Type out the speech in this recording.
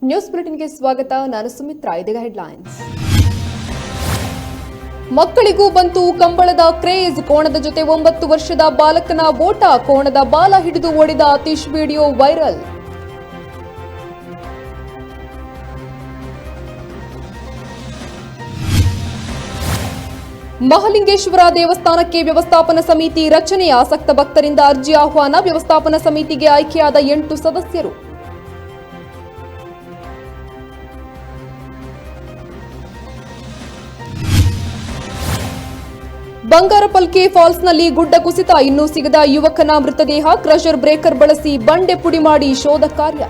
News ಬುಲೆಟಿನ್ಗೆ ಸ್ವಾಗತ. ನಾನು ಸುಮಿತ್ರಾ. ಇದೀಗ ಹೆಡ್ಲೈನ್ಸ್. ಮಕ್ಕಳಿಗೂ ಬಂತು ಕಂಬಳದ ಕ್ರೇಜ್. ಕೋಣದ ಜೊತೆ 9 ವರ್ಷದ ಬಾಲಕನ ಓಟ. ಕೋಣದ ಬಾಲ ಹಿಡಿದು ಓಡಿದ ಅತೀಶ್ ವಿಡಿಯೋ ವೈರಲ್. ಮಹಾಲಿಂಗೇಶ್ವರ ದೇವಸ್ಥಾನಕ್ಕೆ ವ್ಯವಸ್ಥಾಪನಾ ಸಮಿತಿ ರಚನೆ. ಆಸಕ್ತ ಭಕ್ತರಿಂದ ಅರ್ಜಿ ಆಹ್ವಾನ. ವ್ಯವಸ್ಥಾಪನಾ ಸಮಿತಿಗೆ ಆಯ್ಕೆಯಾದ 8 ಸದಸ್ಯರು. ಬಂಗಾರಪಲ್ಕೆ ಫಾಲ್ಸ್ನಲ್ಲಿ ಗುಡ್ಡ ಕುಸಿತ. ಇನ್ನೂ ಸಿಗದ ಯುವಕನ ಮೃತದೇಹ. ಕ್ರಷರ್ ಬ್ರೇಕರ್ ಬಳಸಿ ಬಂಡೆ ಪುಡಿ ಮಾಡಿ ಶೋಧ ಕಾರ್ಯ.